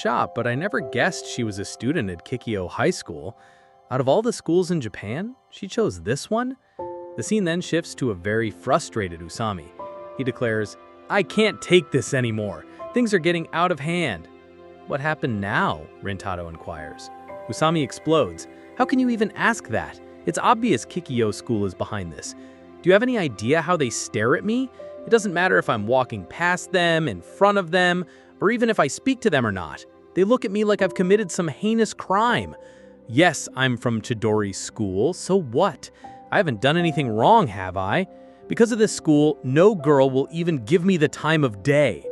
shop, but I never guessed she was a student at Kikyo High School. Out of all the schools in Japan, she chose this one? The scene then shifts to a very frustrated Usami. He declares, "I can't take this anymore. Things are getting out of hand." "What happened now?" Rintaro inquires. Usami explodes. "How can you even ask that? It's obvious Kikyo School is behind this. Do you have any idea how they stare at me? It doesn't matter if I'm walking past them, in front of them, or even if I speak to them or not. They look at me like I've committed some heinous crime. Yes, I'm from Chidori School, so what? I haven't done anything wrong, have I? Because of this school, no girl will even give me the time of day."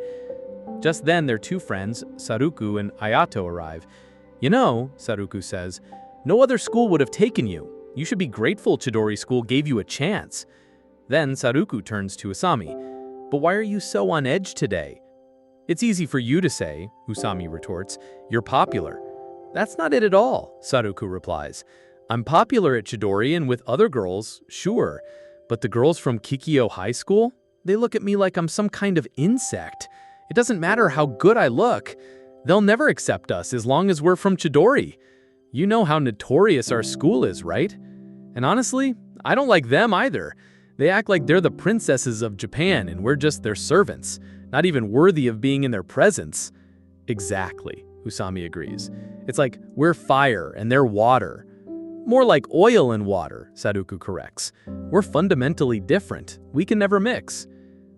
Just then, their two friends, Saruku and Ayato, arrive. "You know," Saruku says, "no other school would have taken you. You should be grateful Chidori School gave you a chance." Then Saruku turns to Usami. "But why are you so on edge today?" "It's easy for you to say," Usami retorts. "You're popular." "That's not it at all," Saruku replies. "I'm popular at Chidori and with other girls, sure. But the girls from Kikyo High School? They look at me like I'm some kind of insect. It doesn't matter how good I look. They'll never accept us as long as we're from Chidori. You know how notorious our school is, right? And honestly, I don't like them either. They act like they're the princesses of Japan and we're just their servants, not even worthy of being in their presence." "Exactly," Usami agrees. "It's like we're fire and they're water." "More like oil and water," Saruku corrects. "We're fundamentally different. We can never mix."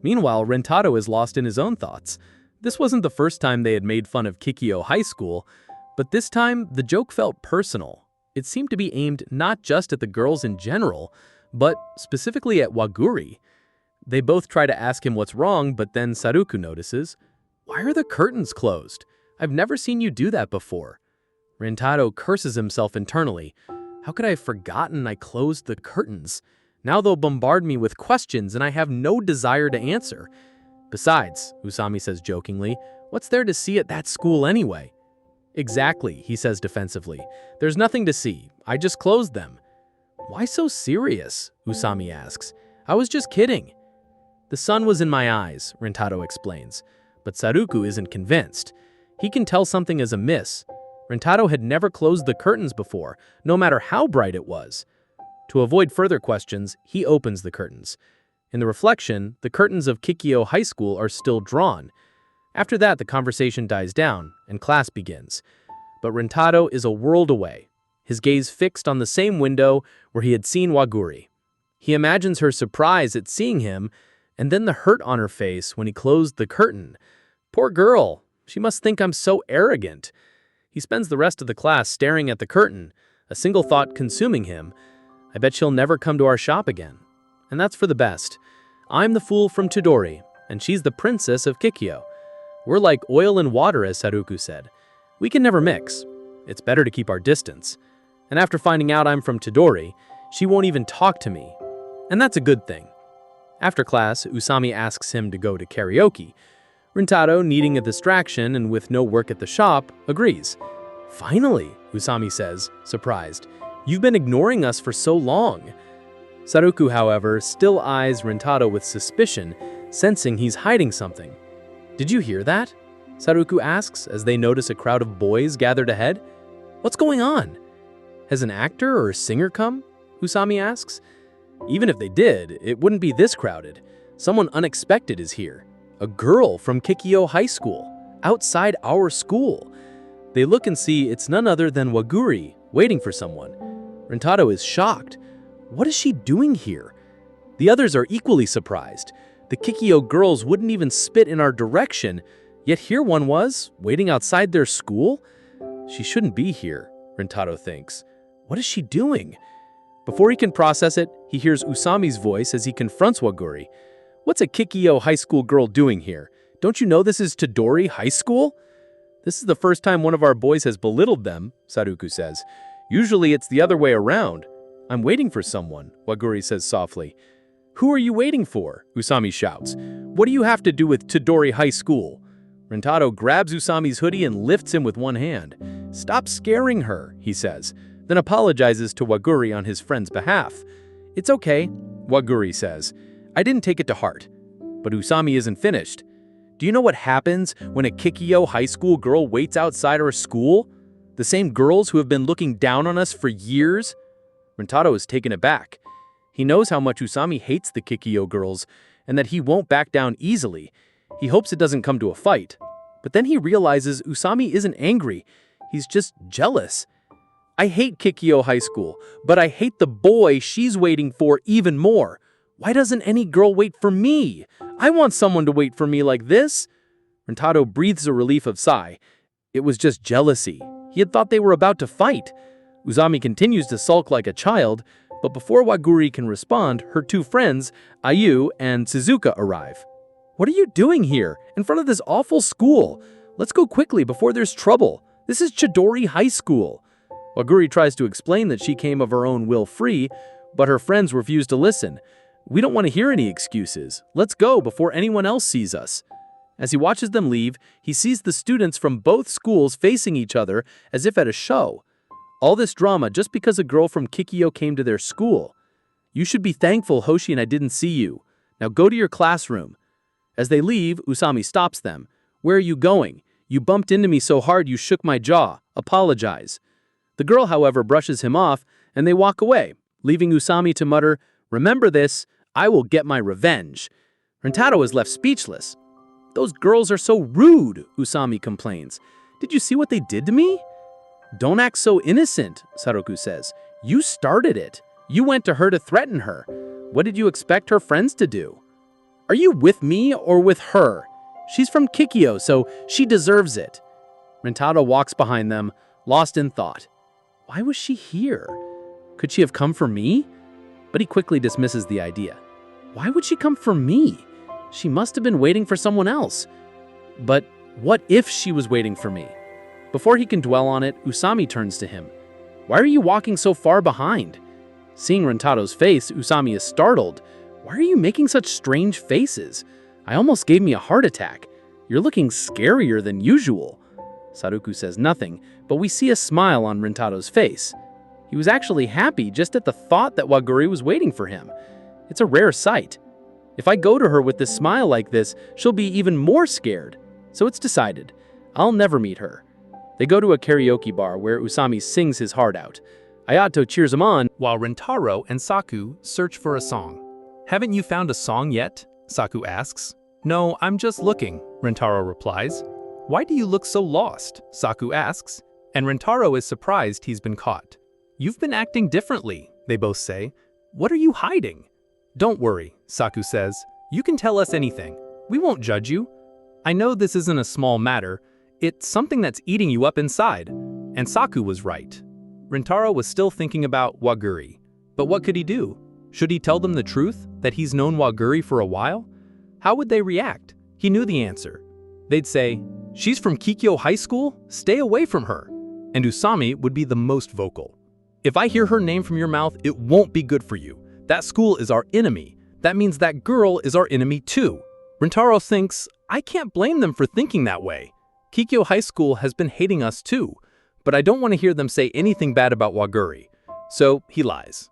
Meanwhile, Rentaro is lost in his own thoughts. This wasn't the first time they had made fun of Kikyo High School, but this time the joke felt personal. It seemed to be aimed not just at the girls in general, but specifically at Waguri. They both try to ask him what's wrong, but then Saruku notices, "Why are the curtains closed? I've never seen you do that before." Rentaro curses himself internally. "How could I have forgotten I closed the curtains? Now they'll bombard me with questions and I have no desire to answer. Besides," Usami says jokingly, "what's there to see at that school anyway?" "Exactly," he says defensively. "There's nothing to see. I just closed them." "Why so serious?" Usami asks. "I was just kidding." "The sun was in my eyes," Rentaro explains. But Saruku isn't convinced. He can tell something is amiss. Rentaro had never closed the curtains before, no matter how bright it was. To avoid further questions, he opens the curtains. In the reflection, the curtains of Kikyo High School are still drawn. After that, the conversation dies down, and class begins. But Rentaro is a world away, his gaze fixed on the same window where he had seen Waguri. He imagines her surprise at seeing him, and then the hurt on her face when he closed the curtain. Poor girl, she must think I'm so arrogant. He spends the rest of the class staring at the curtain, a single thought consuming him. I bet she'll never come to our shop again. And that's for the best. I'm the fool from Chidori, and she's the princess of Kikyo. We're like oil and water, as Saruku said. We can never mix. It's better to keep our distance. And after finding out I'm from Chidori, she won't even talk to me. And that's a good thing. After class, Usami asks him to go to karaoke. Rintaro, needing a distraction and with no work at the shop, agrees. "Finally," Usami says, surprised. "You've been ignoring us for so long." Saruku, however, still eyes Rintaro with suspicion, sensing he's hiding something. "Did you hear that?" Saruku asks as they notice a crowd of boys gathered ahead. "What's going on? Has an actor or a singer come?" Usami asks. "Even if they did, it wouldn't be this crowded. Someone unexpected is here. A girl from Kikyo High School, outside our school." They look and see it's none other than Waguri, waiting for someone. Rintaro is shocked. What is she doing here? The others are equally surprised. The Kikyo girls wouldn't even spit in our direction, yet here one was, waiting outside their school? She shouldn't be here, Rintaro thinks. What is she doing? Before he can process it, he hears Usami's voice as he confronts Waguri. "What's a Kikyo High School girl doing here? Don't you know this is Chidori High School?" "This is the first time one of our boys has belittled them," Saruku says. "Usually it's the other way around." "I'm waiting for someone," Waguri says softly. "Who are you waiting for?" Usami shouts. "What do you have to do with Chidori High School?" Rintaro grabs Usami's hoodie and lifts him with one hand. "Stop scaring her," he says, then apologizes to Waguri on his friend's behalf. "It's okay," Waguri says. "I didn't take it to heart." But Usami isn't finished. Do you know what happens when a Kikyo high school girl waits outside our school? The same girls who have been looking down on us for years? Rentaro is taken aback. He knows how much Usami hates the Kikyo girls and that he won't back down easily. He hopes it doesn't come to a fight. But then he realizes Usami isn't angry. He's just jealous. I hate Kikyo High School, but I hate the boy she's waiting for even more. Why doesn't any girl wait for me? I want someone to wait for me like this. Rentaro breathes a relief of sigh. It was just jealousy. He had thought they were about to fight. Usami continues to sulk like a child, but before Waguri can respond, her two friends, Ayu and Suzuka, arrive. What are you doing here, in front of this awful school? Let's go quickly before there's trouble. This is Chidori High School. Waguri tries to explain that she came of her own will free, but her friends refuse to listen. We don't want to hear any excuses. Let's go before anyone else sees us. As he watches them leave, he sees the students from both schools facing each other as if at a show. All this drama just because a girl from Kikyo came to their school. You should be thankful Hoshi and I didn't see you. Now go to your classroom. As they leave, Usami stops them. Where are you going? You bumped into me so hard you shook my jaw. Apologize. The girl, however, brushes him off and they walk away, leaving Usami to mutter, "Remember this, I will get my revenge." Rentaro is left speechless. Those girls are so rude, Usami complains. Did you see what they did to me? Don't act so innocent, Saroku says. You started it. You went to her to threaten her. What did you expect her friends to do? Are you with me or with her? She's from Kikyo, so she deserves it. Rentaro walks behind them, lost in thought. Why was she here? Could she have come for me? But he quickly dismisses the idea. Why would she come for me? She must have been waiting for someone else. But what if she was waiting for me? Before he can dwell on it, Usami turns to him. Why are you walking so far behind? Seeing Rentaro's face, Usami is startled. Why are you making such strange faces? I almost gave me a heart attack. You're looking scarier than usual. Saruku says nothing, but we see a smile on Rentaro's face. He was actually happy just at the thought that Waguri was waiting for him. It's a rare sight. If I go to her with this smile like this, she'll be even more scared. So it's decided. I'll never meet her. They go to a karaoke bar where Usami sings his heart out. Ayato cheers him on while Rentaro and Saku search for a song. Haven't you found a song yet? Saku asks. No, I'm just looking, Rentaro replies. Why do you look so lost? Saku asks, and Rentaro is surprised he's been caught. You've been acting differently, they both say. What are you hiding? Don't worry, Saku says. You can tell us anything. We won't judge you. I know this isn't a small matter. It's something that's eating you up inside. And Saku was right. Rentaro was still thinking about Waguri. But what could he do? Should he tell them the truth, that he's known Waguri for a while? How would they react? He knew the answer. They'd say, she's from Kikyo High School? Stay away from her. And Usami would be the most vocal. If I hear her name from your mouth, it won't be good for you. That school is our enemy. That means that girl is our enemy too. Rentaro thinks, I can't blame them for thinking that way. Kikyo High School has been hating us too, but I don't want to hear them say anything bad about Waguri. So he lies.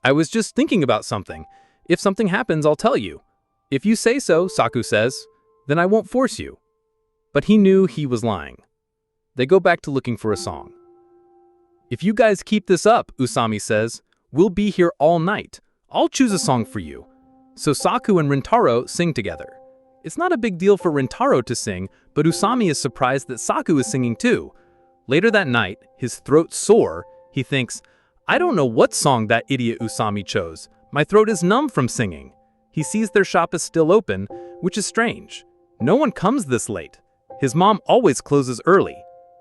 I was just thinking about something. If something happens, I'll tell you. If you say so, Saku says, then I won't force you. But he knew he was lying. They go back to looking for a song. If you guys keep this up, Usami says, we'll be here all night. I'll choose a song for you. So Saku and Rentaro sing together. It's not a big deal for Rentaro to sing, but Usami is surprised that Saku is singing too. Later that night, his throat sore, he thinks, I don't know what song that idiot Usami chose. My throat is numb from singing. He sees their shop is still open, which is strange. No one comes this late. His mom always closes early.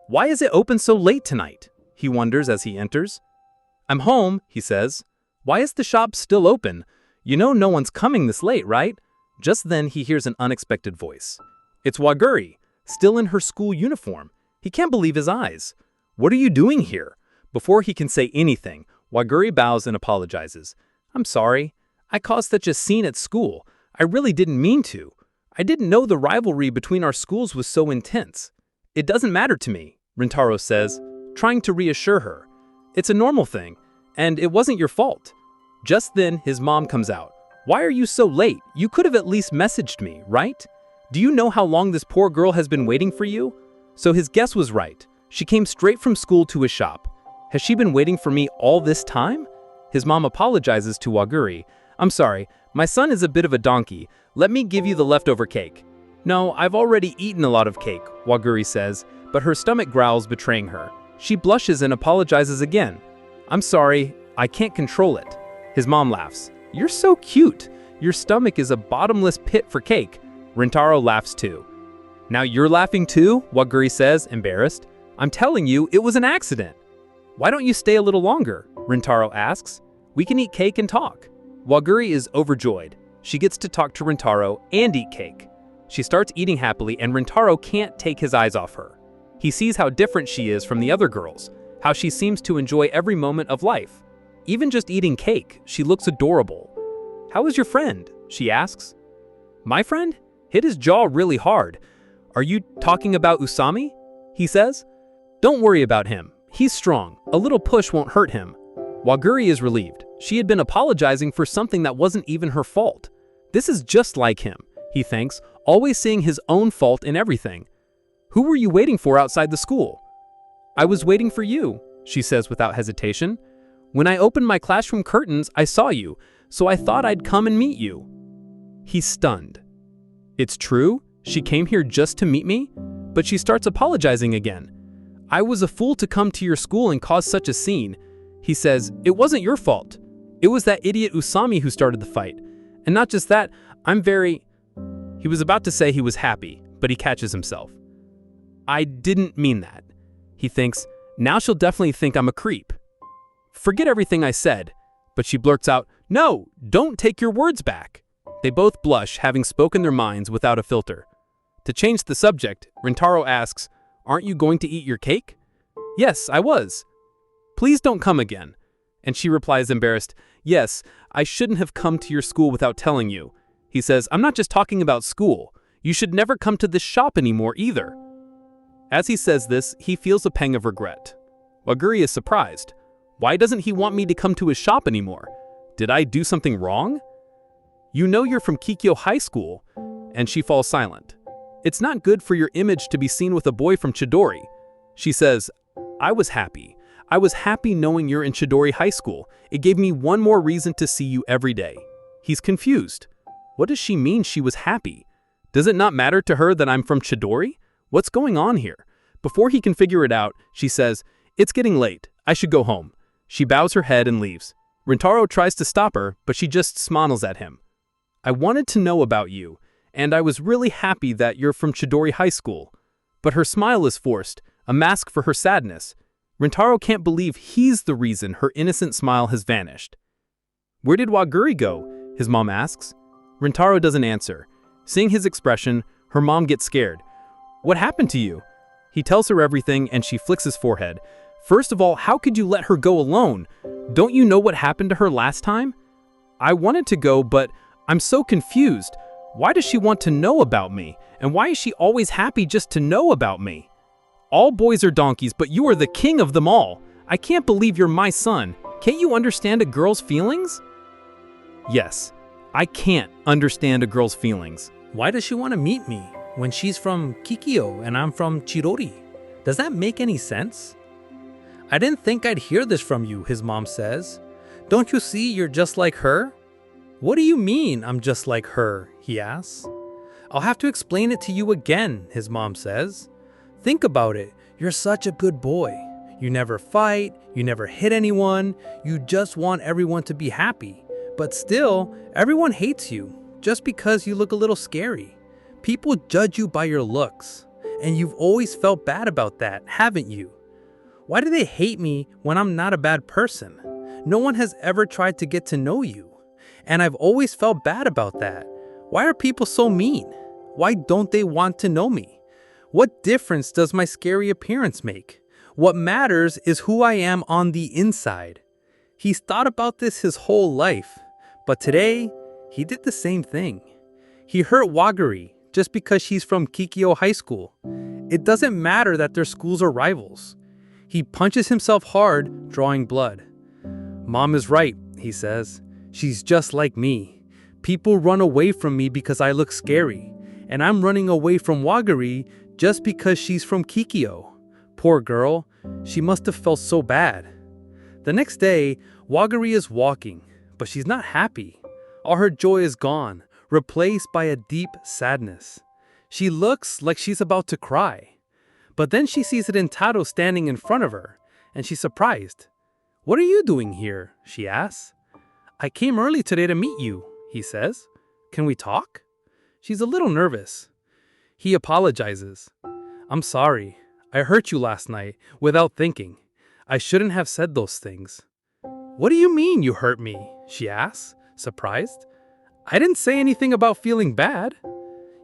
Why is it open so late tonight? He wonders as he enters. I'm home, he says. Why is the shop still open? You know no one's coming this late, right? Just then he hears an unexpected voice. It's Waguri, still in her school uniform. He can't believe his eyes. What are you doing here? Before he can say anything, Waguri bows and apologizes. I'm sorry. I caused such a scene at school. I really didn't mean to. I didn't know the rivalry between our schools was so intense. It doesn't matter to me, Rentaro says, trying to reassure her. It's a normal thing, and it wasn't your fault. Just then, his mom comes out. Why are you so late? You could have at least messaged me, right? Do you know how long this poor girl has been waiting for you? So his guess was right. She came straight from school to his shop. Has she been waiting for me all this time? His mom apologizes to Waguri. I'm sorry, my son is a bit of a donkey. Let me give you the leftover cake. No, I've already eaten a lot of cake, Waguri says, but her stomach growls, betraying her. She blushes and apologizes again. I'm sorry, I can't control it. His mom laughs. You're so cute. Your stomach is a bottomless pit for cake. Rintaro laughs too. Now you're laughing too, Waguri says, embarrassed. I'm telling you, it was an accident. Why don't you stay a little longer? Rintaro asks. We can eat cake and talk. Waguri is overjoyed. She gets to talk to Rintaro and eat cake. She starts eating happily and Rintaro can't take his eyes off her. He sees how different she is from the other girls, how she seems to enjoy every moment of life. Even just eating cake, she looks adorable. How is your friend? She asks. My friend? Hit his jaw really hard. Are you talking about Usami? He says. Don't worry about him. He's strong. A little push won't hurt him. Waguri is relieved. She had been apologizing for something that wasn't even her fault. This is just like him, he thinks, always seeing his own fault in everything. Who were you waiting for outside the school? I was waiting for you, she says without hesitation. When I opened my classroom curtains, I saw you, so I thought I'd come and meet you. He's stunned. It's true? She came here just to meet me? But she starts apologizing again. I was a fool to come to your school and cause such a scene. He says, it wasn't your fault. It was that idiot Usami who started the fight. And not just that, He was about to say he was happy, but he catches himself. I didn't mean that. He thinks, now she'll definitely think I'm a creep. Forget everything I said. But she blurts out, no, don't take your words back. They both blush, having spoken their minds without a filter. To change the subject, Rintaro asks, aren't you going to eat your cake? Yes, I was. Please don't come again. And she replies embarrassed, yes, I shouldn't have come to your school without telling you. He says, I'm not just talking about school. You should never come to this shop anymore either. As he says this, he feels a pang of regret. Waguri is surprised. Why doesn't he want me to come to his shop anymore? Did I do something wrong? You know you're from Kikyo High School. And she falls silent. It's not good for your image to be seen with a boy from Chidori. She says, I was happy. I was happy knowing you're in Chidori High School. It gave me one more reason to see you every day. He's confused. What does she mean she was happy? Does it not matter to her that I'm from Chidori? What's going on here? Before he can figure it out, she says, it's getting late. I should go home. She bows her head and leaves. Rintaro tries to stop her, but she just smiles at him. I wanted to know about you, and I was really happy that you're from Chidori High School. But her smile is forced, a mask for her sadness. Rintaro can't believe he's the reason her innocent smile has vanished. Where did Waguri go? His mom asks. Rintaro doesn't answer. Seeing his expression, her mom gets scared. What happened to you? He tells her everything and she flicks his forehead. First of all, how could you let her go alone? Don't you know what happened to her last time? I wanted to go, but I'm so confused. Why does she want to know about me? And why is she always happy just to know about me? All boys are donkeys, but you are the king of them all. I can't believe you're my son. Can't you understand a girl's feelings? Yes, I can't understand a girl's feelings. Why does she want to meet me when she's from Kikyo and I'm from Chidori? Does that make any sense? I didn't think I'd hear this from you, his mom says. Don't you see you're just like her? What do you mean I'm just like her, he asks. I'll have to explain it to you again, his mom says. Think about it. You're such a good boy. You never fight, you never hit anyone, you just want everyone to be happy. But still, everyone hates you just because you look a little scary. People judge you by your looks, and you've always felt bad about that, haven't you? Why do they hate me when I'm not a bad person? No one has ever tried to get to know you, and I've always felt bad about that. Why are people so mean? Why don't they want to know me? What difference does my scary appearance make? What matters is who I am on the inside. He's thought about this his whole life, but today, he did the same thing. He hurt Waguri just because she's from Kikyo High School. It doesn't matter that their schools are rivals. He punches himself hard, drawing blood. Mom is right, he says. She's just like me. People run away from me because I look scary. and I'm running away from Wagari just because she's from Kikyo. Poor girl, she must have felt so bad. The next day, Wagari is walking, but she's not happy. All her joy is gone, replaced by a deep sadness. She looks like she's about to cry. But then she sees Rentaro standing in front of her, and she's surprised. "What are you doing here?" she asks. "I came early today to meet you," he says. "Can we talk?" She's a little nervous. He apologizes. "I'm sorry. I hurt you last night without thinking. I shouldn't have said those things." "What do you mean you hurt me?" she asks, surprised. "I didn't say anything about feeling bad."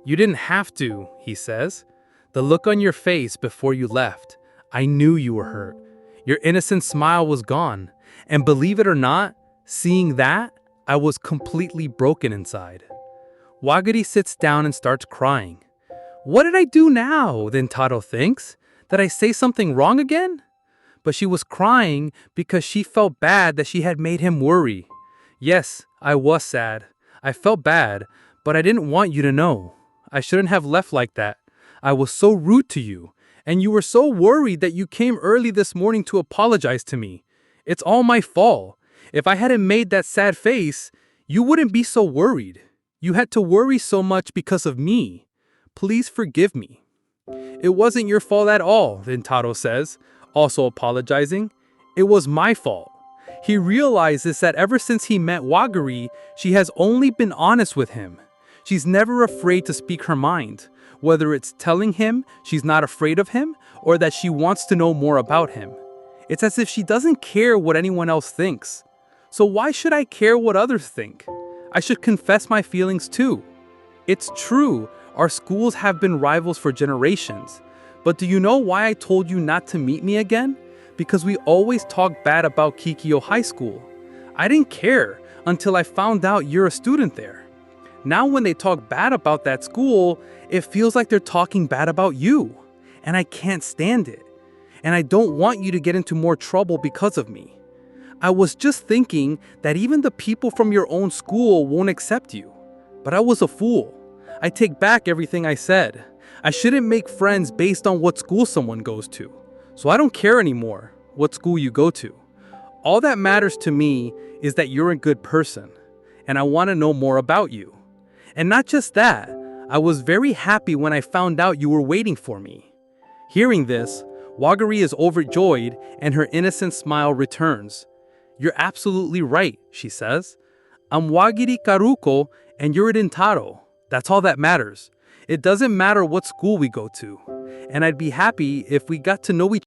"You didn't have to," he says. "The look on your face before you left, I knew you were hurt. Your innocent smile was gone, and believe it or not, seeing that, I was completely broken inside." Wagari sits down and starts crying. "What did I do now?" then Taro thinks. "Did I say something wrong again?" But she was crying because she felt bad that she had made him worry. "Yes, I was sad. I felt bad, but I didn't want you to know. I shouldn't have left like that. I was so rude to you, and you were so worried that you came early this morning to apologize to me. It's all my fault. If I hadn't made that sad face, you wouldn't be so worried. You had to worry so much because of me. Please forgive me." "It wasn't your fault at all," then Taro says, also apologizing. "It was my fault." He realizes that ever since he met Wagari, she has only been honest with him. She's never afraid to speak her mind, whether it's telling him she's not afraid of him or that she wants to know more about him. It's as if she doesn't care what anyone else thinks. So why should I care what others think? I should confess my feelings too. It's true, our schools have been rivals for generations. But do you know why I told you not to meet me again? Because we always talk bad about Kikyo High School. I didn't care until I found out you're a student there. Now when they talk bad about that school, it feels like they're talking bad about you. And I can't stand it. And I don't want you to get into more trouble because of me. I was just thinking that even the people from your own school won't accept you. But I was a fool. I take back everything I said. I shouldn't make friends based on what school someone goes to. So I don't care anymore what school you go to. All that matters to me is that you're a good person, and I want to know more about you. And not just that, I was very happy when I found out you were waiting for me." Hearing this, Wagari is overjoyed and her innocent smile returns. "You're absolutely right," she says. "I'm Wagiri Karuko and you're Rintaro. That's all that matters. It doesn't matter what school we go to. And I'd be happy if we got to know each